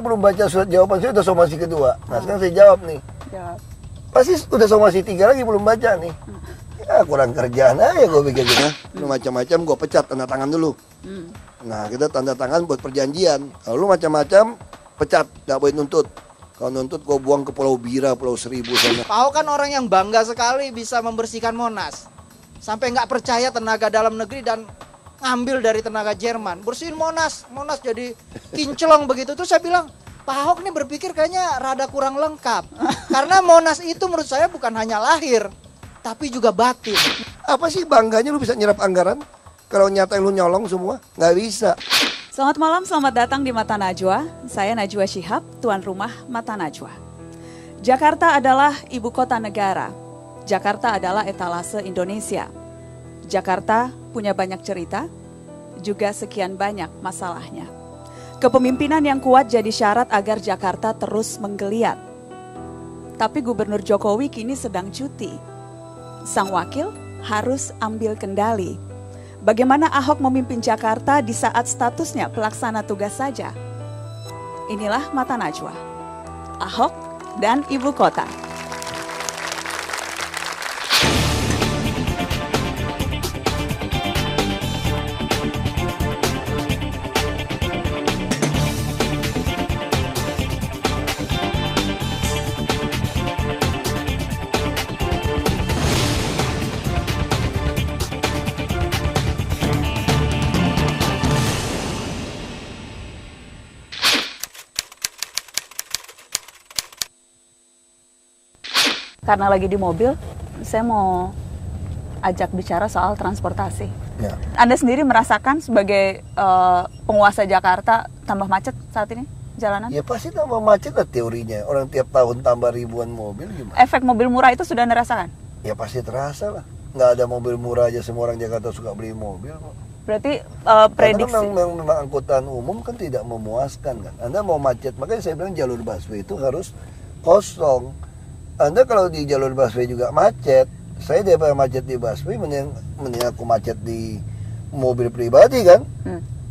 belum baca surat jawaban saya udah somasi kedua. Nah sekarang saya jawab nih. Jawab. Pasti udah somasi 3 lagi belum baca nih. Ya kurang kerjaan aja gue pikir gitu. Lu macam-macam gue pecat tanda tangan dulu. Nah kita tanda tangan buat perjanjian. Kalau lu macam-macam pecat, gak boleh nuntut. Kalau nuntut gue buang ke Pulau Bira, Pulau Seribu sana. Pak Ahok kan orang yang bangga sekali bisa membersihkan Monas. Sampai nggak percaya tenaga dalam negeri dan ngambil dari tenaga Jerman. Bersihin Monas jadi kinclong begitu. Terus saya bilang, Pak Ahok nih berpikir kayaknya rada kurang lengkap. Karena Monas itu menurut saya bukan hanya lahir, tapi juga batin. Apa sih bangganya lu bisa nyerap anggaran? Kalau nyata lu nyolong semua, nggak bisa. Selamat malam, selamat datang di Mata Najwa. Saya Najwa Shihab, tuan rumah Mata Najwa. Jakarta adalah ibu kota negara. Jakarta adalah etalase Indonesia. Jakarta punya banyak cerita, juga sekian banyak masalahnya. Kepemimpinan yang kuat jadi syarat agar Jakarta terus menggeliat. Tapi Gubernur Jokowi kini sedang cuti. Sang wakil harus ambil kendali. Bagaimana Ahok memimpin Jakarta di saat statusnya pelaksana tugas saja? Inilah Mata Najwa, Ahok dan Ibu Kota. Karena lagi di mobil, saya mau ajak bicara soal transportasi. Ya. Anda sendiri merasakan sebagai penguasa Jakarta tambah macet saat ini jalanan? Ya pasti tambah macet lah teorinya. Orang tiap tahun tambah ribuan mobil gimana? Efek mobil murah itu sudah Anda rasakan? Ya pasti terasa lah. Nggak ada mobil murah aja, semua orang Jakarta suka beli mobil kok. Berarti Karena prediksi... memang angkutan umum kan tidak memuaskan kan. Anda mau macet, makanya saya bilang jalur busway itu harus kosong. Anda kalau di jalur busway juga macet, saya daripada macet di busway, mending aku macet di mobil pribadi kan.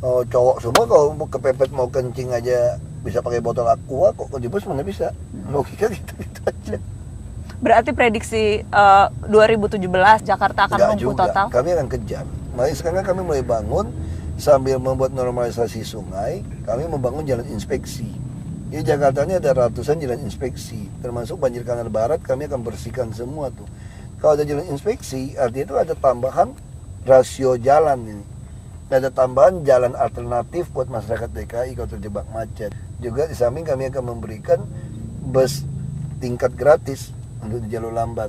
Oh, cowok semua kalau mau kepepet mau kencing aja bisa pakai botol aqua, kok di bus mana bisa? Logika gitu aja. Berarti prediksi 2017 Jakarta akan Nggak lumpuh juga. total? Kami akan kejar. Makanya sekarang kami mulai bangun sambil membuat normalisasi sungai, kami membangun jalan inspeksi. Di Jakarta ini ada ratusan jalan inspeksi, termasuk banjir kanal barat kami akan bersihkan semua tuh. Kalau ada jalan inspeksi, artinya itu ada tambahan rasio jalan ini. Ada tambahan jalan alternatif buat masyarakat DKI kalau terjebak macet. Juga di samping kami akan memberikan bus tingkat gratis untuk di jalur lambat.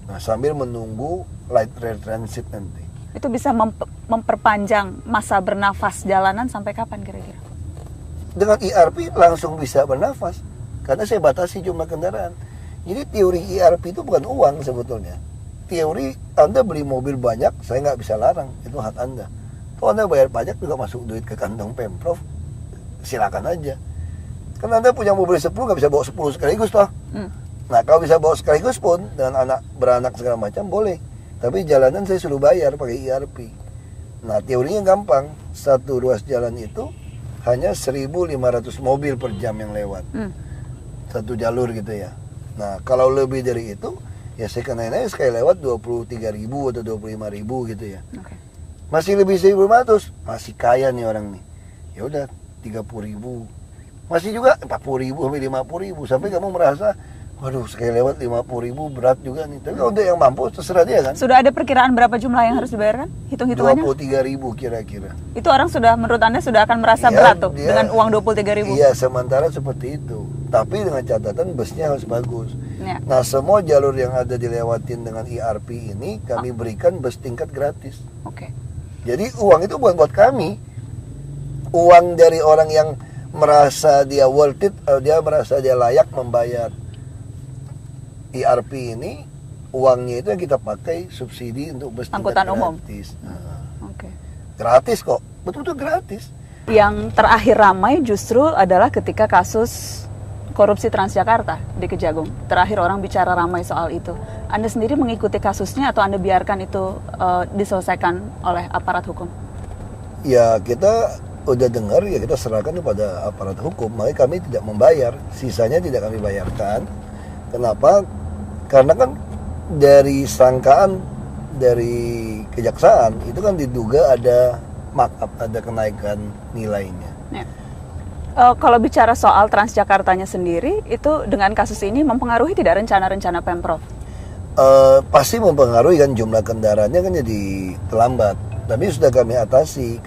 Nah, sambil menunggu light rail transit nanti. Itu bisa memperpanjang masa bernafas jalanan sampai kapan kira-kira? Dengan ERP langsung bisa bernafas karena saya batasi jumlah kendaraan. Jadi teori ERP itu bukan uang sebetulnya. Teori Anda beli mobil banyak, saya nggak bisa larang, itu hak Anda. Kalau Anda bayar pajak juga masuk duit ke kantong Pemprov, silakan aja. Karena Anda punya mobil 10 nggak bisa bawa 10 sekaligus toh. Nah kalau bisa bawa sekaligus pun dengan anak beranak segala macam boleh. Tapi jalanan saya suruh bayar pakai ERP. Nah teorinya gampang, satu ruas jalan itu hanya 1.500 mobil per jam yang lewat. Satu jalur gitu ya. Nah kalau lebih dari itu, ya saya kenain aja sekali lewat 23.000 atau 25.000 gitu ya. Okay. Masih lebih 1.500, masih kaya nih orang nih. Ya udah 30.000. Masih juga 40.000 sampai 50.000 sampai kamu merasa waduh sekali lewat 50.000 berat juga nih. Tapi kalau untuk yang mampu terserah dia kan. Sudah ada perkiraan berapa jumlah yang harus dibayarkan? Hitung-hitungannya? 23.000 kira-kira. Itu orang sudah, menurut Anda sudah akan merasa berat tuh dengan uang 23.000? Iya, sementara seperti itu. Tapi dengan catatan busnya harus bagus. Ya. Nah, semua jalur yang ada dilewatin dengan ERP ini kami berikan bus tingkat gratis. Oke. Jadi uang itu bukan buat kami. Uang dari orang yang merasa dia worth it, dia merasa dia layak membayar. ERP ini uangnya itu yang kita pakai subsidi untuk bus angkutan tingkat umum. Gratis. Nah, Oke. gratis kok, betul-betul gratis. Yang terakhir ramai justru adalah ketika kasus korupsi Transjakarta di Kejagung. Terakhir orang bicara ramai soal itu. Anda sendiri mengikuti kasusnya atau Anda biarkan itu diselesaikan oleh aparat hukum? Ya kita udah dengar ya kita serahkan kepada aparat hukum. Makanya kami tidak membayar, sisanya tidak kami bayarkan. Kenapa? Karena kan dari sangkaan dari kejaksaan itu kan diduga ada markup, ada kenaikan nilainya. Ya. Kalau bicara soal Transjakartanya sendiri, itu dengan kasus ini mempengaruhi tidak rencana-rencana Pemprov? Pasti mempengaruhi kan, jumlah kendaraannya kan jadi terlambat. Tapi sudah kami atasi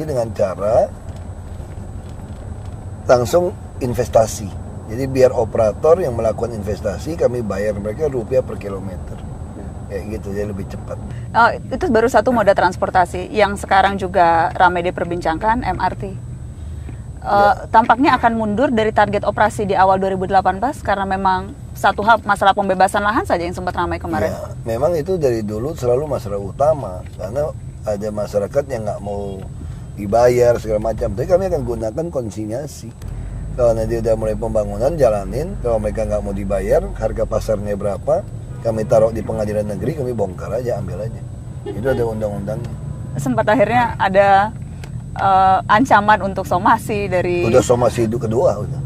dengan cara langsung investasi. Jadi biar operator yang melakukan investasi kami bayar mereka rupiah per kilometer. Kayak gitu, jadi lebih cepat. Itu baru satu moda transportasi yang sekarang juga ramai diperbincangkan, MRT. Tampaknya akan mundur dari target operasi di awal 2018 karena memang satu hal masalah pembebasan lahan saja yang sempat ramai kemarin. Ya, memang itu dari dulu selalu masalah utama karena ada masyarakat yang nggak mau dibayar segala macam. Tapi kami akan gunakan konsinyasi. Kalau nanti udah mulai pembangunan jalanin, kalau mereka nggak mau dibayar, harga pasarnya berapa, kami taruh di pengadilan negeri, kami bongkar aja, ambil aja. Itu ada undang-undangnya. Sempat akhirnya ada ancaman untuk somasi dari... Udah somasi itu kedua udah.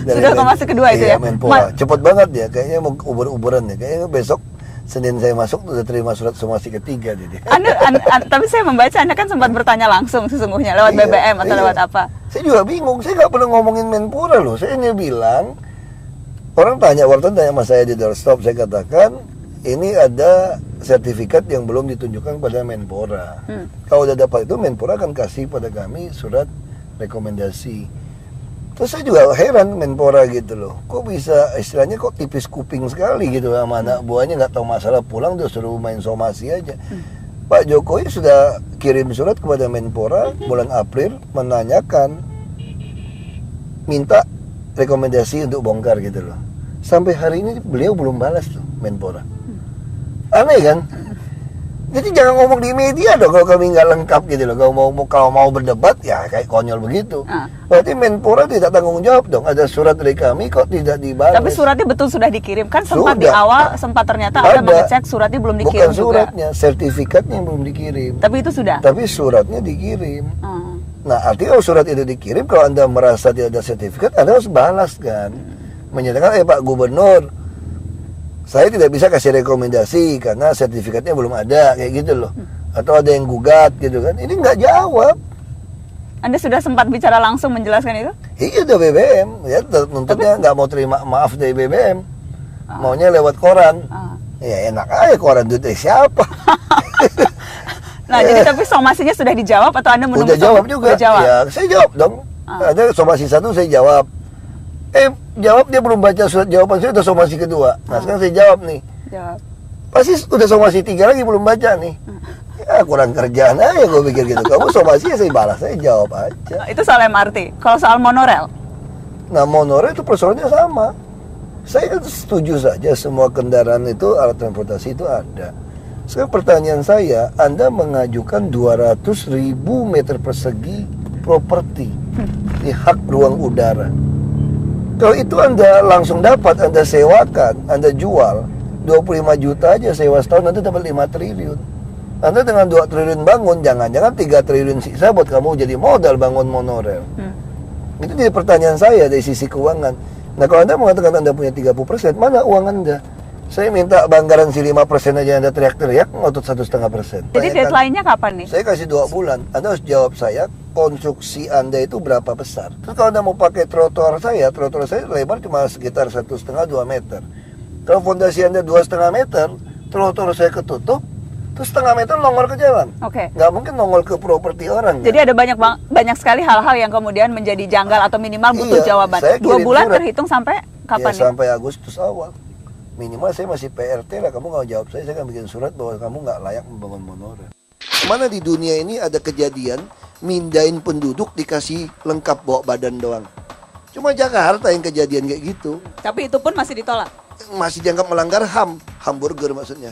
Sudah somasi kedua itu ya? Menpora. Cepet banget ya, kayaknya mau uber-uberan ya. Kayaknya besok Senin saya masuk udah terima surat somasi ketiga jadi. Tapi saya membaca Anda kan sempat bertanya langsung sesungguhnya lewat BBM atau lewat apa? Saya juga bingung, saya nggak pernah ngomongin Menpora loh. Saya hanya bilang, orang tanya, wartawan tanya sama saya di doorstop, saya katakan ini ada sertifikat yang belum ditunjukkan pada Menpora. Kalau udah dapat itu, Menpora akan kasih pada kami surat rekomendasi. Terus saya juga heran Menpora gitu loh. Kok bisa istilahnya kok tipis kuping sekali gitu sama anak buahnya, nggak tahu masalah, pulang dia suruh main somasi aja. Pak Jokowi sudah kirim surat kepada Menpora bulan April menanyakan, minta rekomendasi untuk bongkar gitu loh. Sampai hari ini beliau belum balas tuh Menpora. Aneh kan? Jadi jangan ngomong di media dong kalau kami nggak lengkap gitu loh. Kalau mau berdebat ya kayak konyol begitu. Berarti Menpora tidak tanggung jawab dong. Ada surat dari kami kok tidak dibalas. Tapi suratnya betul sudah dikirim kan? Sempat di awal sempat ternyata ada mengecek suratnya belum dikirim. Bukan suratnya, sertifikatnya yang belum dikirim. Tapi itu sudah. Tapi suratnya dikirim. Nah artinya kalau surat itu dikirim, kalau Anda merasa tidak ada sertifikat, Anda harus balas kan. Menyatakan, Pak Gubernur, saya tidak bisa kasih rekomendasi karena sertifikatnya belum ada, kayak gitu loh. Atau ada yang gugat gitu kan. Ini nggak jawab. Anda sudah sempat bicara langsung menjelaskan itu? Iya, udah BBM. Ya, nuntutnya nggak mau terima maaf dari BBM. Maunya lewat koran. Ya enak aja, koran itu dari siapa? Nah, jadi tapi somasinya sudah dijawab atau Anda menunggu? Udah jawab juga. Udah jawab? Ya, saya jawab dong. Ada somasi 1 saya jawab. Jawab dia belum baca surat jawaban saya, udah somasi kedua. Nah sekarang saya jawab nih. Jawab. Pasti udah somasi 3 lagi belum baca nih. Ya kurang kerjaan aja gue pikir gitu. Kamu somasi ya saya balas, saya jawab aja. Itu soal MRT. Kalau soal monorel? Nah monorel itu persoalannya sama. Saya kan setuju saja semua kendaraan itu, alat transportasi itu ada. Sekarang pertanyaan saya, Anda mengajukan 200.000 meter persegi properti di hak ruang udara. Kalau itu Anda langsung dapat, Anda sewakan, Anda jual 25 juta aja sewa setahun, nanti dapat 5 triliun. Anda dengan 2 triliun bangun, jangan-jangan 3 triliun sisa buat kamu jadi modal bangun monorel. Itu jadi pertanyaan saya dari sisi keuangan. Nah kalau Anda mengatakan Anda punya 30%, mana uang Anda? Saya minta banggaran si 5% aja Anda teriak-teriak, ngotot 1,5%. Jadi deadline-nya kapan nih? Saya kasih 2 bulan. Anda harus jawab saya, konstruksi Anda itu berapa besar. Terus kalau Anda mau pakai trotoar saya lebar cuma sekitar 1,5-2 meter. Kalau fondasi Anda 2,5 meter, trotoar saya ketutup, terus setengah meter nongol ke jalan. Nggak mungkin nongol ke properti orang. Jadi ada banyak sekali hal-hal yang kemudian menjadi janggal atau minimal butuh jawaban. 2 bulan surat. Terhitung sampai kapan nih? Sampai Agustus awal. Minimal saya masih PRT lah, kamu nggak jawab saya akan bikin surat bahwa kamu nggak layak membangun monorel. Mana di dunia ini ada kejadian mindahin penduduk dikasih lengkap bawa badan doang. Cuma Jakarta yang kejadian kayak gitu. Tapi itu pun masih ditolak? Masih dianggap melanggar HAM, hamburger maksudnya.